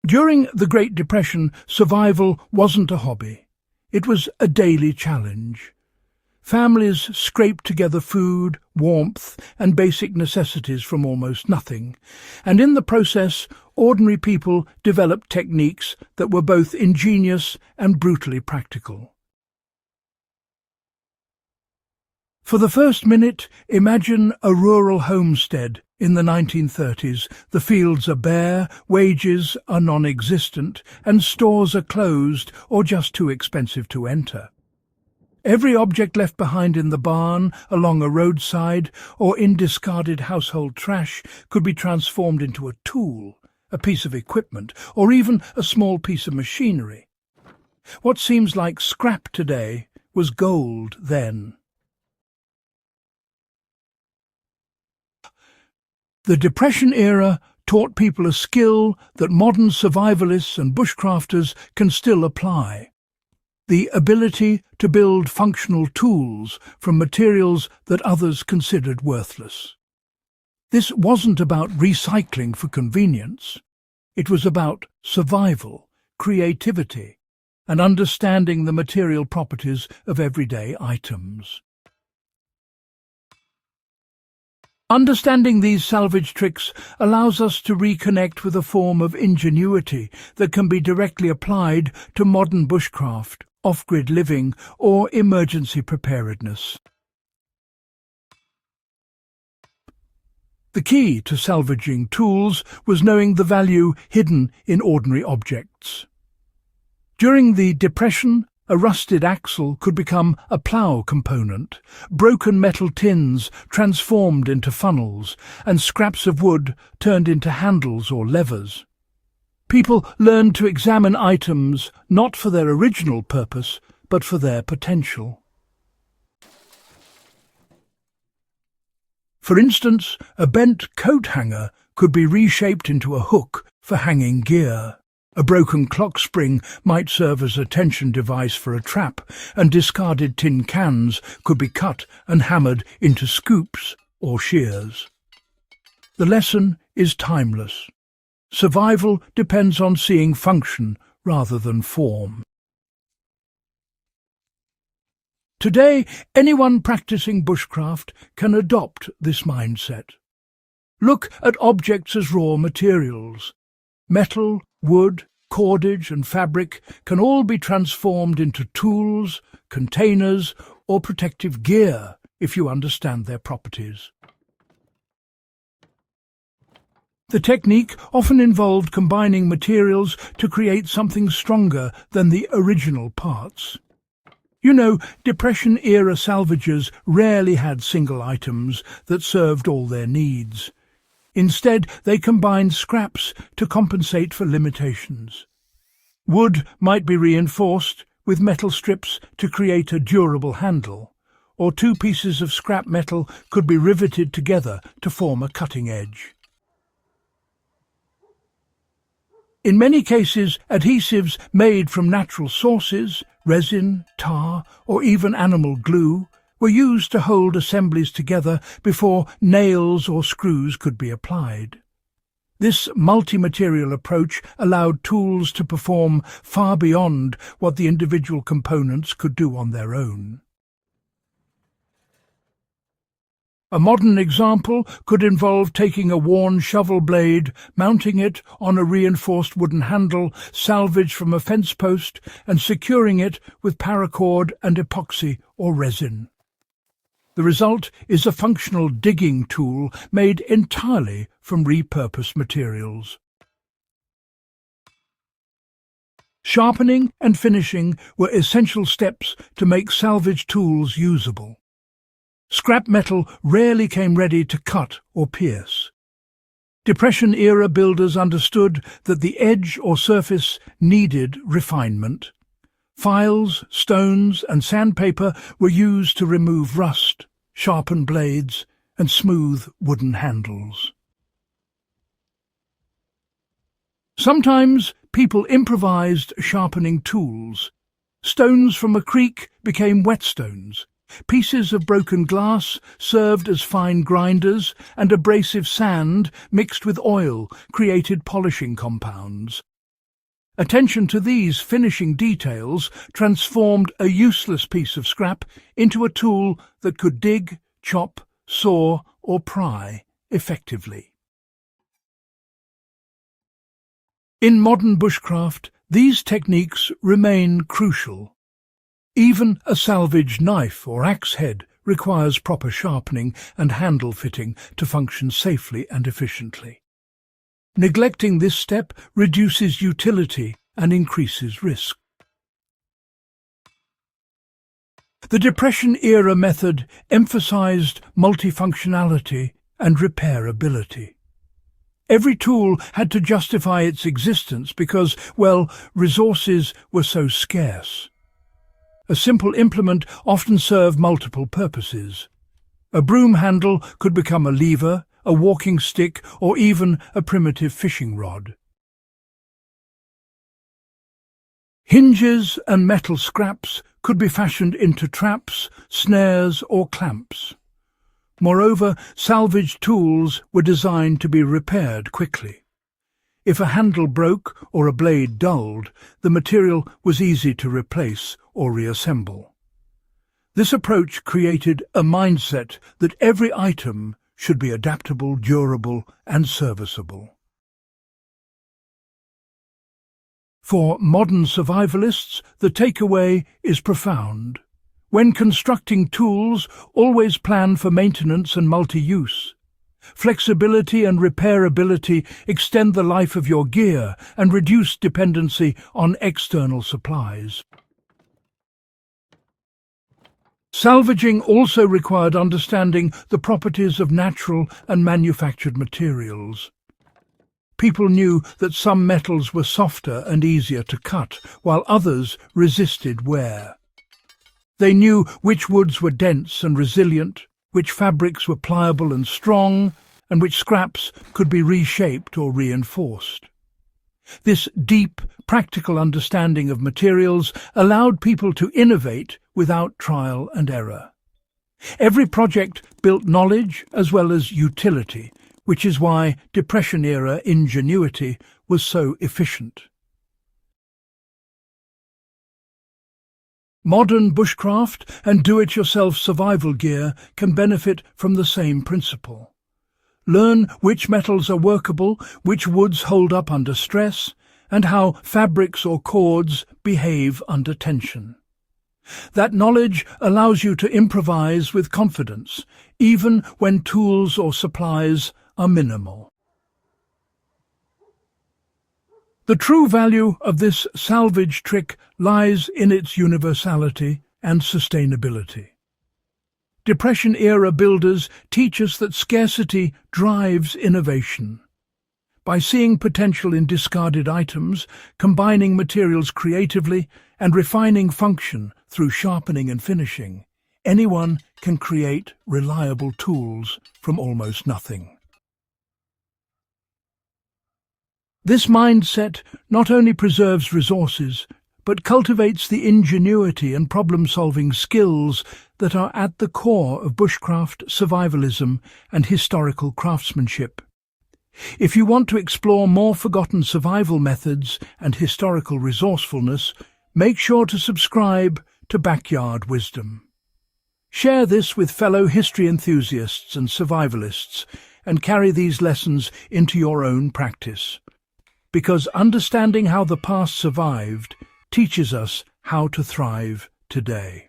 During the Great Depression, survival wasn't a hobby. It was a daily challenge. Families scraped together food, warmth, and basic necessities from almost nothing, and in the process, ordinary people developed techniques that were both ingenious and brutally practical. For the first minute, imagine a rural homestead in the 1930s. The fields are bare, wages are non-existent, and stores are closed or just too expensive to enter. Every object left behind in the barn, along a roadside, or in discarded household trash could be transformed into a tool, a piece of equipment, or even a small piece of machinery. What seems like scrap today was gold then. The Depression era taught people a skill that modern survivalists and bushcrafters can still apply: the ability to build functional tools from materials that others considered worthless. This wasn't about recycling for convenience. It was about survival, creativity, and understanding the material properties of everyday items. Understanding these salvage tricks allows us to reconnect with a form of ingenuity that can be directly applied to modern bushcraft, off-grid living, or emergency preparedness. The key to salvaging tools was knowing the value hidden in ordinary objects. During the Depression, a rusted axle could become a plough component, broken metal tins transformed into funnels, and scraps of wood turned into handles or levers. People learned to examine items not for their original purpose, but for their potential. For instance, a bent coat hanger could be reshaped into a hook for hanging gear. A broken clock spring might serve as a tension device for a trap, and discarded tin cans could be cut and hammered into scoops or shears. The lesson is timeless. Survival depends on seeing function rather than form. Today, anyone practicing bushcraft can adopt this mindset. Look at objects as raw materials. Metal, wood, cordage and fabric can all be transformed into tools, containers, or protective gear if you understand their properties. The technique often involved combining materials to create something stronger than the original parts. You know, Depression-era salvagers rarely had single items that served all their needs. Instead, they combined scraps to compensate for limitations. Wood might be reinforced with metal strips to create a durable handle, or two pieces of scrap metal could be riveted together to form a cutting edge. In many cases, adhesives made from natural sources, resin, tar, or even animal glue, were used to hold assemblies together before nails or screws could be applied. This multi-material approach allowed tools to perform far beyond what the individual components could do on their own. A modern example could involve taking a worn shovel blade, mounting it on a reinforced wooden handle salvaged from a fence post, and securing it with paracord and epoxy or resin. The result is a functional digging tool made entirely from repurposed materials. Sharpening and finishing were essential steps to make salvage tools usable. Scrap metal rarely came ready to cut or pierce. Depression-era builders understood that the edge or surface needed refinement. Files, stones, and sandpaper were used to remove rust, sharpen blades, and smooth wooden handles. Sometimes people improvised sharpening tools. Stones from a creek became whetstones. Pieces of broken glass served as fine grinders, and abrasive sand mixed with oil created polishing compounds. Attention to these finishing details transformed a useless piece of scrap into a tool that could dig, chop, saw, or pry effectively. In modern bushcraft, these techniques remain crucial. Even a salvage knife or axe head requires proper sharpening and handle fitting to function safely and efficiently. Neglecting this step reduces utility and increases risk. The Depression-era method emphasized multifunctionality and repairability. Every tool had to justify its existence because, well, resources were so scarce. A simple implement often served multiple purposes. A broom handle could become a lever, a walking stick, or even a primitive fishing rod. Hinges and metal scraps could be fashioned into traps, snares, or clamps. Moreover, salvage tools were designed to be repaired quickly. If a handle broke or a blade dulled, the material was easy to replace or reassemble. This approach created a mindset that every item should be adaptable, durable, and serviceable. For modern survivalists, the takeaway is profound. When constructing tools, always plan for maintenance and multi-use. Flexibility and repairability extend the life of your gear and reduce dependency on external supplies. Salvaging also required understanding the properties of natural and manufactured materials. People knew that some metals were softer and easier to cut, while others resisted wear. They knew which woods were dense and resilient, which fabrics were pliable and strong, and which scraps could be reshaped or reinforced. This deep, practical understanding of materials allowed people to innovate without trial and error. Every project built knowledge as well as utility, which is why Depression-era ingenuity was so efficient. Modern bushcraft and do-it-yourself survival gear can benefit from the same principle. Learn which metals are workable, which woods hold up under stress, and how fabrics or cords behave under tension. That knowledge allows you to improvise with confidence, even when tools or supplies are minimal. The true value of this salvage trick lies in its universality and sustainability. Depression-era builders teach us that scarcity drives innovation. By seeing potential in discarded items, combining materials creatively, and refining function through sharpening and finishing, anyone can create reliable tools from almost nothing. This mindset not only preserves resources, but cultivates the ingenuity and problem-solving skills that are at the core of bushcraft, survivalism, and historical craftsmanship. If you want to explore more forgotten survival methods and historical resourcefulness, make sure to subscribe to Backyard Wisdom. Share this with fellow history enthusiasts and survivalists, and carry these lessons into your own practice. Because understanding how the past survived teaches us how to thrive today.